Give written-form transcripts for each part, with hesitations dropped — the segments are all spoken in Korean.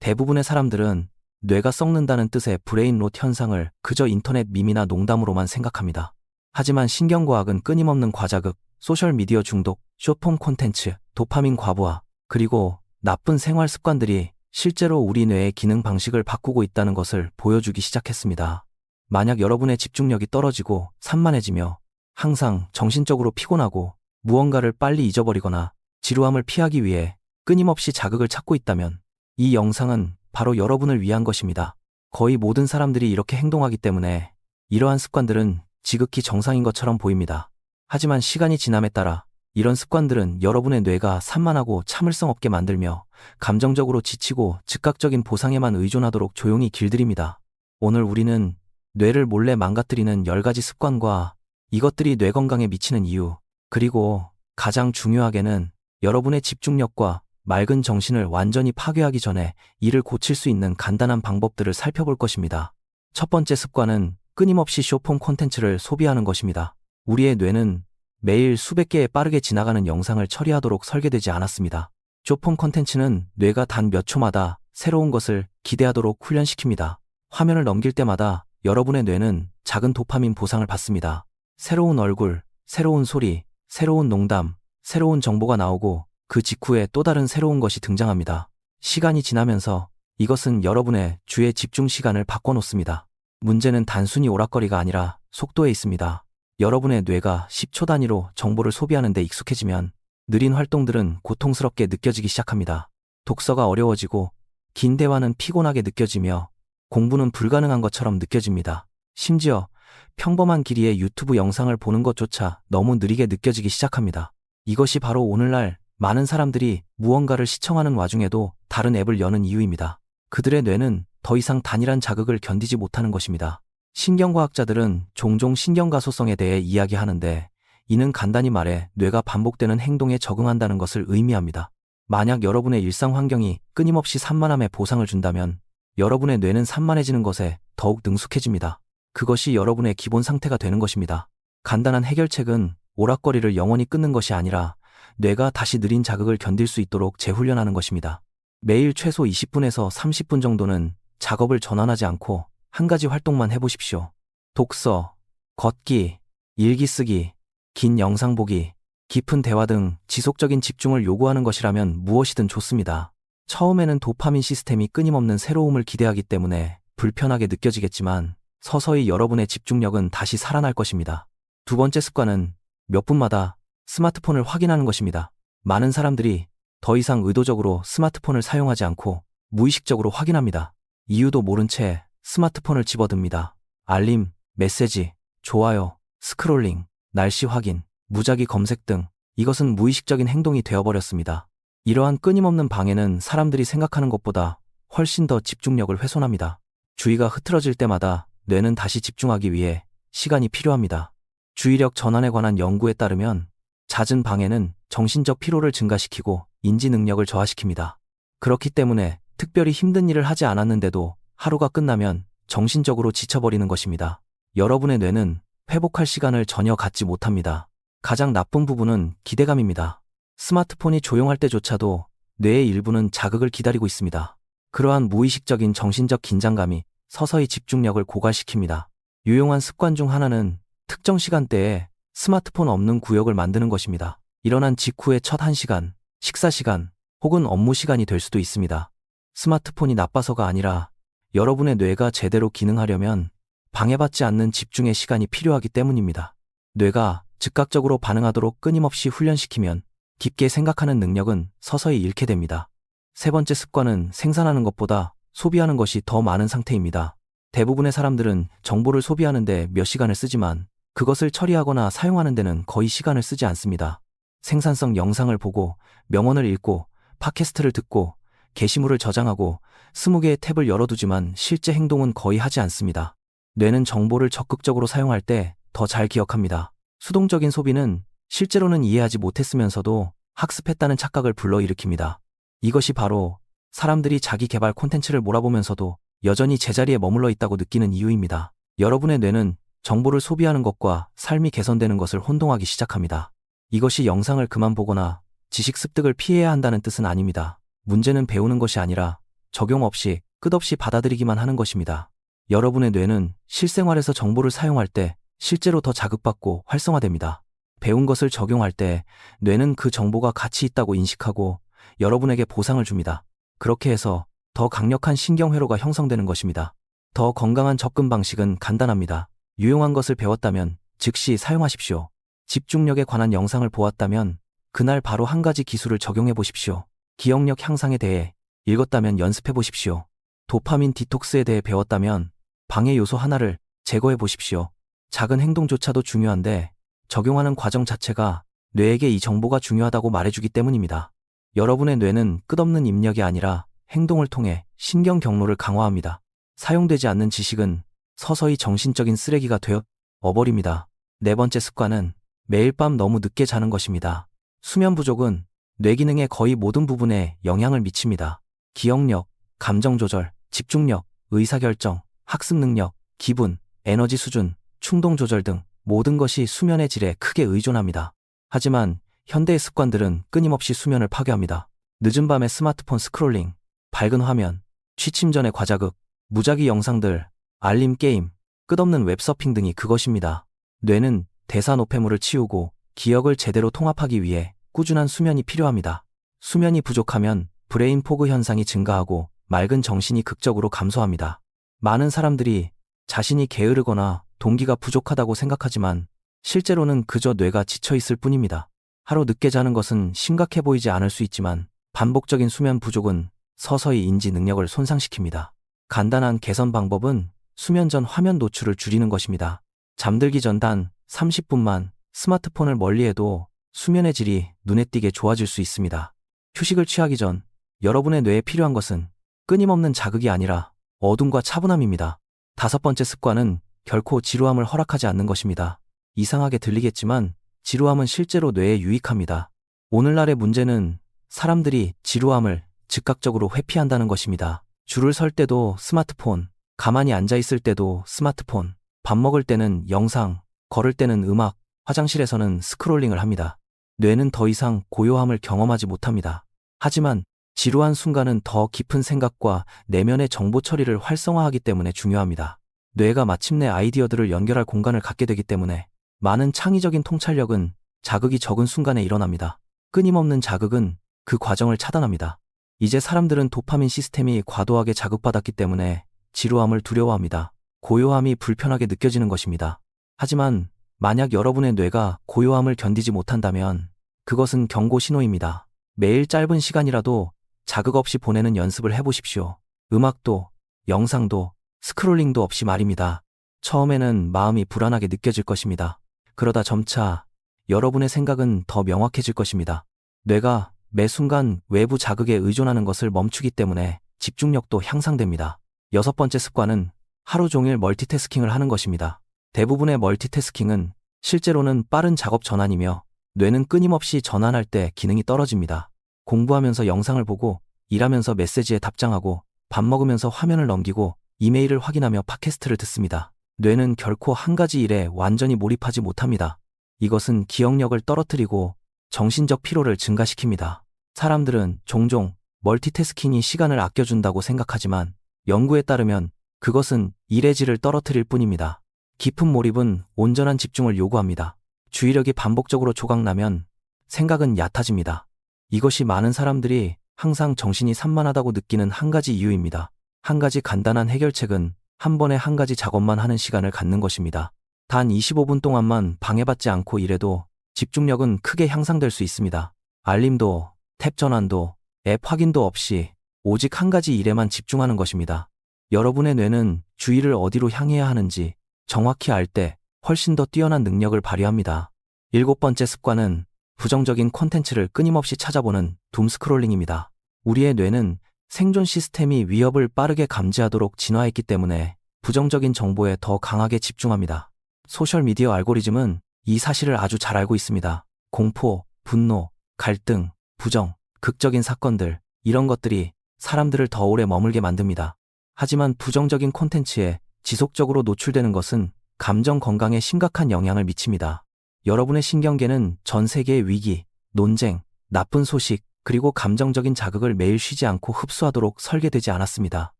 대부분의 사람들은 뇌가 썩는다는 뜻의 브레인 롯 현상을 그저 인터넷 밈이나 농담으로만 생각합니다. 하지만 신경과학은 끊임없는 과자극, 소셜미디어 중독, 숏폼 콘텐츠, 도파민 과부하, 그리고 나쁜 생활 습관들이 실제로 우리 뇌의 기능 방식을 바꾸고 있다는 것을 보여주기 시작했습니다. 만약 여러분의 집중력이 떨어지고 산만해지며 항상 정신적으로 피곤하고 무언가를 빨리 잊어버리거나 지루함을 피하기 위해 끊임없이 자극을 찾고 있다면 이 영상은 바로 여러분을 위한 것입니다. 거의 모든 사람들이 이렇게 행동하기 때문에 이러한 습관들은 지극히 정상인 것처럼 보입니다. 하지만 시간이 지남에 따라 이런 습관들은 여러분의 뇌가 산만하고 참을성 없게 만들며 감정적으로 지치고 즉각적인 보상에만 의존하도록 조용히 길들입니다. 오늘 우리는 뇌를 몰래 망가뜨리는 10가지 습관과 이것들이 뇌 건강에 미치는 이유, 그리고 가장 중요하게는 여러분의 집중력과 맑은 정신을 완전히 파괴하기 전에 이를 고칠 수 있는 간단한 방법들을 살펴볼 것입니다. 첫 번째 습관은 끊임없이 숏폼 콘텐츠를 소비하는 것입니다. 우리의 뇌는 매일 수백 개의 빠르게 지나가는 영상을 처리하도록 설계되지 않았습니다. 숏폼 콘텐츠는 뇌가 단 몇 초마다 새로운 것을 기대하도록 훈련시킵니다. 화면을 넘길 때마다 여러분의 뇌는 작은 도파민 보상을 받습니다. 새로운 얼굴, 새로운 소리, 새로운 농담, 새로운 정보가 나오고 그 직후에 또 다른 새로운 것이 등장합니다. 시간이 지나면서 이것은 여러분의 주의 집중 시간을 바꿔놓습니다. 문제는 단순히 오락거리가 아니라 속도에 있습니다. 여러분의 뇌가 10초 단위로 정보를 소비하는 데 익숙해지면 느린 활동들은 고통스럽게 느껴지기 시작합니다. 독서가 어려워지고 긴 대화는 피곤하게 느껴지며 공부는 불가능한 것처럼 느껴집니다. 심지어 평범한 길이의 유튜브 영상을 보는 것조차 너무 느리게 느껴지기 시작합니다. 이것이 바로 오늘날 많은 사람들이 무언가를 시청하는 와중에도 다른 앱을 여는 이유입니다. 그들의 뇌는 더 이상 단일한 자극을 견디지 못하는 것입니다. 신경과학자들은 종종 신경가소성에 대해 이야기하는데 이는 간단히 말해 뇌가 반복되는 행동에 적응한다는 것을 의미합니다. 만약 여러분의 일상 환경이 끊임없이 산만함에 보상을 준다면 여러분의 뇌는 산만해지는 것에 더욱 능숙해집니다. 그것이 여러분의 기본 상태가 되는 것입니다. 간단한 해결책은 오락거리를 영원히 끊는 것이 아니라 뇌가 다시 느린 자극을 견딜 수 있도록 재훈련하는 것입니다. 매일 최소 20분에서 30분 정도는 작업을 전환하지 않고 한 가지 활동만 해보십시오. 독서, 걷기, 일기 쓰기, 긴 영상 보기, 깊은 대화 등 지속적인 집중을 요구하는 것이라면 무엇이든 좋습니다. 처음에는 도파민 시스템이 끊임없는 새로움을 기대하기 때문에 불편하게 느껴지겠지만 서서히 여러분의 집중력은 다시 살아날 것입니다. 두 번째 습관은 몇 분마다 스마트폰을 확인하는 것입니다. 많은 사람들이 더 이상 의도적으로 스마트폰을 사용하지 않고 무의식적으로 확인합니다. 이유도 모른 채 스마트폰을 집어듭니다. 알림, 메시지, 좋아요, 스크롤링, 날씨 확인, 무작위 검색 등 이것은 무의식적인 행동이 되어버렸습니다. 이러한 끊임없는 방해는 사람들이 생각하는 것보다 훨씬 더 집중력을 훼손합니다. 주의가 흐트러질 때마다 뇌는 다시 집중하기 위해 시간이 필요합니다. 주의력 전환에 관한 연구에 따르면 잦은 방해는 정신적 피로를 증가시키고 인지 능력을 저하시킵니다. 그렇기 때문에 특별히 힘든 일을 하지 않았는데도 하루가 끝나면 정신적으로 지쳐버리는 것입니다. 여러분의 뇌는 회복할 시간을 전혀 갖지 못합니다. 가장 나쁜 부분은 기대감입니다. 스마트폰이 조용할 때조차도 뇌의 일부는 자극을 기다리고 있습니다. 그러한 무의식적인 정신적 긴장감이 서서히 집중력을 고갈시킵니다. 유용한 습관 중 하나는 특정 시간대에 스마트폰 없는 구역을 만드는 것입니다. 일어난 직후의 첫 1시간, 식사 시간, 혹은 업무 시간이 될 수도 있습니다. 스마트폰이 나빠서가 아니라 여러분의 뇌가 제대로 기능하려면 방해받지 않는 집중의 시간이 필요하기 때문입니다. 뇌가 즉각적으로 반응하도록 끊임없이 훈련시키면 깊게 생각하는 능력은 서서히 잃게 됩니다. 세 번째 습관은 생산하는 것보다 소비하는 것이 더 많은 상태입니다. 대부분의 사람들은 정보를 소비하는데 몇 시간을 쓰지만 그것을 처리하거나 사용하는 데는 거의 시간을 쓰지 않습니다. 생산성 영상을 보고 명언을 읽고 팟캐스트를 듣고 게시물을 저장하고 20개의 탭을 열어두지만 실제 행동은 거의 하지 않습니다. 뇌는 정보를 적극적으로 사용할 때 더 잘 기억합니다. 수동적인 소비는 실제로는 이해하지 못했으면서도 학습했다는 착각을 불러일으킵니다. 이것이 바로 사람들이 자기 개발 콘텐츠를 몰아보면서도 여전히 제자리에 머물러 있다고 느끼는 이유입니다. 여러분의 뇌는 정보를 소비하는 것과 삶이 개선되는 것을 혼동하기 시작합니다. 이것이 영상을 그만 보거나 지식 습득을 피해야 한다는 뜻은 아닙니다. 문제는 배우는 것이 아니라 적용 없이 끝없이 받아들이기만 하는 것입니다. 여러분의 뇌는 실생활에서 정보를 사용할 때 실제로 더 자극받고 활성화됩니다. 배운 것을 적용할 때 뇌는 그 정보가 가치 있다고 인식하고 여러분에게 보상을 줍니다. 그렇게 해서 더 강력한 신경회로가 형성되는 것입니다. 더 건강한 접근 방식은 간단합니다. 유용한 것을 배웠다면 즉시 사용하십시오. 집중력에 관한 영상을 보았다면 그날 바로 한 가지 기술을 적용해 보십시오. 기억력 향상에 대해 읽었다면 연습해 보십시오. 도파민 디톡스에 대해 배웠다면 방해 요소 하나를 제거해 보십시오. 작은 행동조차도 중요한데 적용하는 과정 자체가 뇌에게 이 정보가 중요하다고 말해주기 때문입니다. 여러분의 뇌는 끝없는 입력이 아니라 행동을 통해 신경 경로를 강화합니다. 사용되지 않는 지식은 서서히 정신적인 쓰레기가 되어 버립니다. 네 번째 습관은 매일 밤 너무 늦게 자는 것입니다. 수면 부족은 뇌 기능의 거의 모든 부분에 영향을 미칩니다. 기억력, 감정 조절, 집중력, 의사결정, 학습 능력, 기분, 에너지 수준, 충동 조절 등 모든 것이 수면의 질에 크게 의존합니다. 하지만 현대의 습관들은 끊임없이 수면을 파괴합니다. 늦은 밤에 스마트폰 스크롤링, 밝은 화면, 취침 전에 과자극, 무작위 영상들, 알림 게임, 끝없는 웹서핑 등이 그것입니다. 뇌는 대사 노폐물을 치우고 기억을 제대로 통합하기 위해 꾸준한 수면이 필요합니다. 수면이 부족하면 브레인 포그 현상이 증가하고 맑은 정신이 극적으로 감소합니다. 많은 사람들이 자신이 게으르거나 동기가 부족하다고 생각하지만 실제로는 그저 뇌가 지쳐 있을 뿐입니다. 하루 늦게 자는 것은 심각해 보이지 않을 수 있지만 반복적인 수면 부족은 서서히 인지 능력을 손상시킵니다. 간단한 개선 방법은 수면 전 화면 노출을 줄이는 것입니다. 잠들기 전 단 30분만 스마트폰을 멀리해도 수면의 질이 눈에 띄게 좋아질 수 있습니다. 휴식을 취하기 전 여러분의 뇌에 필요한 것은 끊임없는 자극이 아니라 어둠과 차분함입니다. 다섯 번째 습관은 결코 지루함을 허락하지 않는 것입니다. 이상하게 들리겠지만 지루함은 실제로 뇌에 유익합니다. 오늘날의 문제는 사람들이 지루함을 즉각적으로 회피한다는 것입니다. 줄을 설 때도 스마트폰, 가만히 앉아 있을 때도 스마트폰, 밥 먹을 때는 영상, 걸을 때는 음악, 화장실에서는 스크롤링을 합니다. 뇌는 더 이상 고요함을 경험하지 못합니다. 하지만 지루한 순간은 더 깊은 생각과 내면의 정보 처리를 활성화하기 때문에 중요합니다. 뇌가 마침내 아이디어들을 연결할 공간을 갖게 되기 때문에 많은 창의적인 통찰력은 자극이 적은 순간에 일어납니다. 끊임없는 자극은 그 과정을 차단합니다. 이제 사람들은 도파민 시스템이 과도하게 자극받았기 때문에 지루함을 두려워합니다. 고요함이 불편하게 느껴지는 것입니다. 하지만 만약 여러분의 뇌가 고요함을 견디지 못한다면 그것은 경고 신호입니다. 매일 짧은 시간이라도 자극 없이 보내는 연습을 해보십시오. 음악도, 영상도, 스크롤링도 없이 말입니다. 처음에는 마음이 불안하게 느껴질 것입니다. 그러다 점차 여러분의 생각은 더 명확해질 것입니다. 뇌가 매 순간 외부 자극에 의존하는 것을 멈추기 때문에 집중력도 향상됩니다. 여섯 번째 습관은 하루 종일 멀티태스킹을 하는 것입니다. 대부분의 멀티태스킹은 실제로는 빠른 작업 전환이며 뇌는 끊임없이 전환할 때 기능이 떨어집니다. 공부하면서 영상을 보고, 일하면서 메시지에 답장하고, 밥 먹으면서 화면을 넘기고, 이메일을 확인하며 팟캐스트를 듣습니다. 뇌는 결코 한 가지 일에 완전히 몰입하지 못합니다. 이것은 기억력을 떨어뜨리고 정신적 피로를 증가시킵니다. 사람들은 종종 멀티태스킹이 시간을 아껴준다고 생각하지만 연구에 따르면 그것은 일의 질을 떨어뜨릴 뿐입니다. 깊은 몰입은 온전한 집중을 요구합니다. 주의력이 반복적으로 조각나면 생각은 얕아집니다. 이것이 많은 사람들이 항상 정신이 산만하다고 느끼는 한 가지 이유입니다. 한 가지 간단한 해결책은 한 번에 한 가지 작업만 하는 시간을 갖는 것입니다. 단 25분 동안만 방해받지 않고 일해도 집중력은 크게 향상될 수 있습니다. 알림도, 탭 전환도, 앱 확인도 없이 오직 한 가지 일에만 집중하는 것입니다. 여러분의 뇌는 주의를 어디로 향해야 하는지 정확히 알 때 훨씬 더 뛰어난 능력을 발휘합니다. 일곱 번째 습관은 부정적인 콘텐츠를 끊임없이 찾아보는 둠스크롤링입니다. 우리의 뇌는 생존 시스템이 위협을 빠르게 감지하도록 진화했기 때문에 부정적인 정보에 더 강하게 집중합니다. 소셜미디어 알고리즘은 이 사실을 아주 잘 알고 있습니다. 공포, 분노, 갈등, 부정, 극적인 사건들, 이런 것들이 사람들을 더 오래 머물게 만듭니다. 하지만 부정적인 콘텐츠에 지속적으로 노출되는 것은 감정 건강에 심각한 영향을 미칩니다. 여러분의 신경계는 전 세계의 위기, 논쟁, 나쁜 소식, 그리고 감정적인 자극을 매일 쉬지 않고 흡수하도록 설계되지 않았습니다.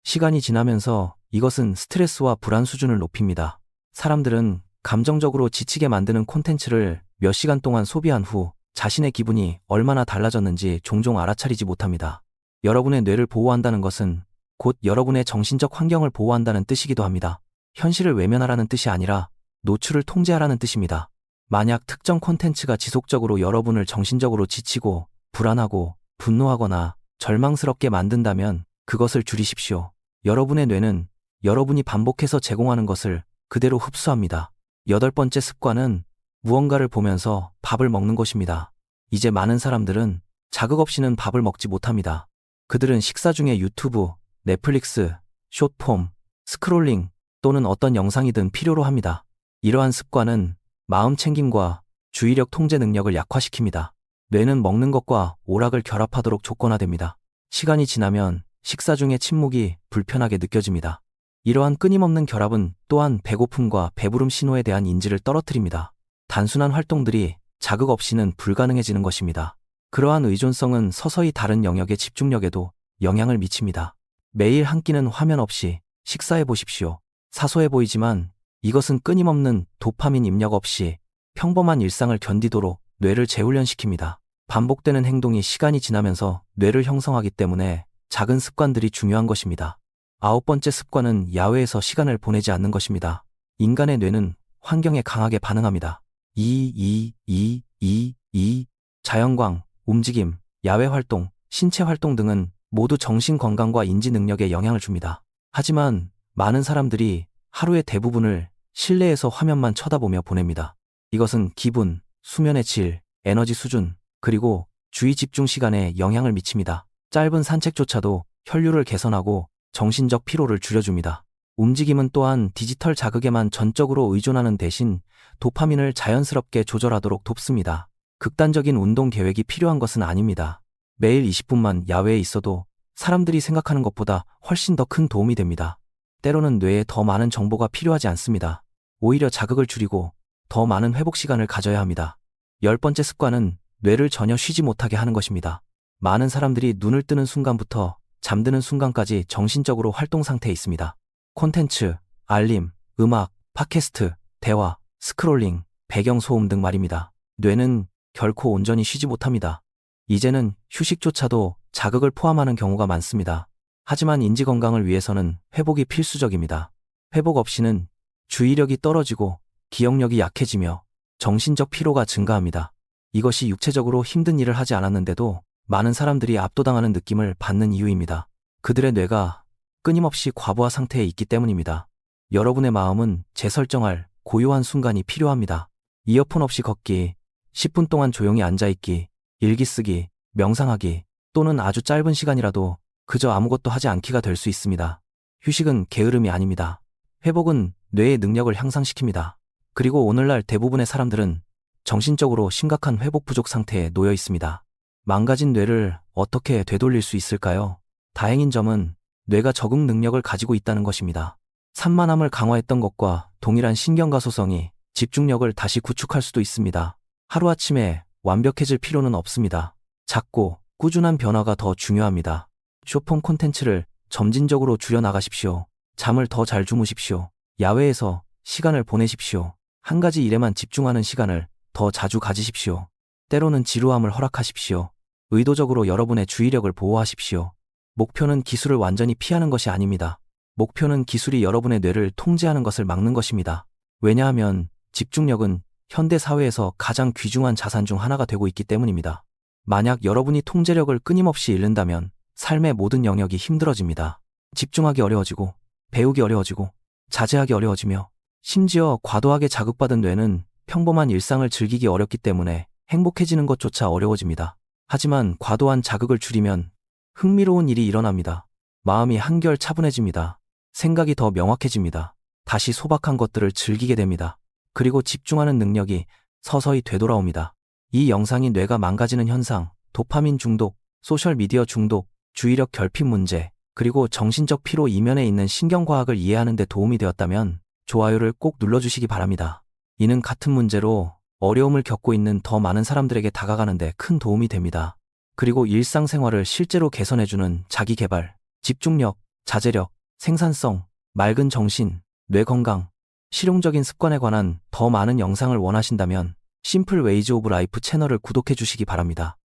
시간이 지나면서 이것은 스트레스와 불안 수준을 높입니다. 사람들은 감정적으로 지치게 만드는 콘텐츠를 몇 시간 동안 소비한 후 자신의 기분이 얼마나 달라졌는지 종종 알아차리지 못합니다. 여러분의 뇌를 보호한다는 것은 곧 여러분의 정신적 환경을 보호한다는 뜻이기도 합니다. 현실을 외면하라는 뜻이 아니라 노출을 통제하라는 뜻입니다. 만약 특정 콘텐츠가 지속적으로 여러분을 정신적으로 지치고 불안하고 분노하거나 절망스럽게 만든다면 그것을 줄이십시오. 여러분의 뇌는 여러분이 반복해서 제공하는 것을 그대로 흡수합니다. 8번째 습관은 무언가를 보면서 밥을 먹는 것입니다. 이제 많은 사람들은 자극 없이는 밥을 먹지 못합니다. 그들은 식사 중에 유튜브, 넷플릭스, 숏폼, 스크롤링 또는 어떤 영상이든 필요로 합니다. 이러한 습관은 마음 챙김과 주의력 통제 능력을 약화시킵니다. 뇌는 먹는 것과 오락을 결합하도록 조건화됩니다. 시간이 지나면 식사 중에 침묵이 불편하게 느껴집니다. 이러한 끊임없는 결합은 또한 배고픔과 배부름 신호에 대한 인지를 떨어뜨립니다. 단순한 활동들이 자극 없이는 불가능해지는 것입니다. 그러한 의존성은 서서히 다른 영역의 집중력에도 영향을 미칩니다. 매일 한 끼는 화면 없이 식사해 보십시오. 사소해 보이지만 이것은 끊임없는 도파민 입력 없이 평범한 일상을 견디도록 뇌를 재훈련시킵니다. 반복되는 행동이 시간이 지나면서 뇌를 형성하기 때문에 작은 습관들이 중요한 것입니다. 9번째 습관은 야외에서 시간을 보내지 않는 것입니다. 인간의 뇌는 환경에 강하게 반응합니다. 자연광, 움직임, 야외 활동, 신체 활동 등은 모두 정신 건강과 인지 능력에 영향을 줍니다. 하지만 많은 사람들이 하루의 대부분을 실내에서 화면만 쳐다보며 보냅니다. 이것은 기분, 수면의 질, 에너지 수준, 그리고 주의 집중 시간에 영향을 미칩니다. 짧은 산책조차도 혈류를 개선하고 정신적 피로를 줄여줍니다. 움직임은 또한 디지털 자극에만 전적으로 의존하는 대신 도파민을 자연스럽게 조절하도록 돕습니다. 극단적인 운동 계획이 필요한 것은 아닙니다. 매일 20분만 야외에 있어도 사람들이 생각하는 것보다 훨씬 더 큰 도움이 됩니다. 때로는 뇌에 더 많은 정보가 필요하지 않습니다. 오히려 자극을 줄이고 더 많은 회복 시간을 가져야 합니다. 10번째 습관은 뇌를 전혀 쉬지 못하게 하는 것입니다. 많은 사람들이 눈을 뜨는 순간부터 잠드는 순간까지 정신적으로 활동 상태에 있습니다. 콘텐츠, 알림, 음악, 팟캐스트, 대화, 스크롤링, 배경소음 등 말입니다. 뇌는 결코 온전히 쉬지 못합니다. 이제는 휴식조차도 자극을 포함하는 경우가 많습니다. 하지만 인지 건강을 위해서는 회복이 필수적입니다. 회복 없이는 주의력이 떨어지고 기억력이 약해지며 정신적 피로가 증가합니다. 이것이 육체적으로 힘든 일을 하지 않았는데도 많은 사람들이 압도당하는 느낌을 받는 이유입니다. 그들의 뇌가 끊임없이 과부하 상태에 있기 때문입니다. 여러분의 마음은 재설정할 고요한 순간이 필요합니다. 이어폰 없이 걷기, 10분 동안 조용히 앉아있기, 일기 쓰기, 명상하기, 또는 아주 짧은 시간이라도 그저 아무것도 하지 않기가 될 수 있습니다. 휴식은 게으름이 아닙니다. 회복은 뇌의 능력을 향상시킵니다. 그리고 오늘날 대부분의 사람들은 정신적으로 심각한 회복 부족 상태에 놓여 있습니다. 망가진 뇌를 어떻게 되돌릴 수 있을까요? 다행인 점은 뇌가 적응 능력을 가지고 있다는 것입니다. 산만함을 강화했던 것과 동일한 신경가소성이 집중력을 다시 구축할 수도 있습니다. 하루아침에 완벽해질 필요는 없습니다. 작고 꾸준한 변화가 더 중요합니다. 숏폼 콘텐츠를 점진적으로 줄여나가십시오. 잠을 더 잘 주무십시오. 야외에서 시간을 보내십시오. 한 가지 일에만 집중하는 시간을 더 자주 가지십시오. 때로는 지루함을 허락하십시오. 의도적으로 여러분의 주의력을 보호하십시오. 목표는 기술을 완전히 피하는 것이 아닙니다. 목표는 기술이 여러분의 뇌를 통제하는 것을 막는 것입니다. 왜냐하면 집중력은 현대 사회에서 가장 귀중한 자산 중 하나가 되고 있기 때문입니다. 만약 여러분이 통제력을 끊임없이 잃는다면 삶의 모든 영역이 힘들어집니다. 집중하기 어려워지고, 배우기 어려워지고, 자제하기 어려워지며, 심지어 과도하게 자극받은 뇌는 평범한 일상을 즐기기 어렵기 때문에 행복해지는 것조차 어려워집니다. 하지만 과도한 자극을 줄이면 흥미로운 일이 일어납니다. 마음이 한결 차분해집니다. 생각이 더 명확해집니다. 다시 소박한 것들을 즐기게 됩니다. 그리고 집중하는 능력이 서서히 되돌아옵니다. 이 영상이 뇌가 망가지는 현상, 도파민 중독, 소셜미디어 중독, 주의력 결핍 문제, 그리고 정신적 피로 이면에 있는 신경과학을 이해하는 데 도움이 되었다면 좋아요를 꼭 눌러주시기 바랍니다. 이는 같은 문제로 어려움을 겪고 있는 더 많은 사람들에게 다가가는 데 큰 도움이 됩니다. 그리고 일상생활을 실제로 개선해주는 자기개발, 집중력, 자제력, 생산성, 맑은 정신, 뇌 건강, 실용적인 습관에 관한 더 많은 영상을 원하신다면 심플 웨이즈 오브 라이프 채널을 구독해 주시기 바랍니다.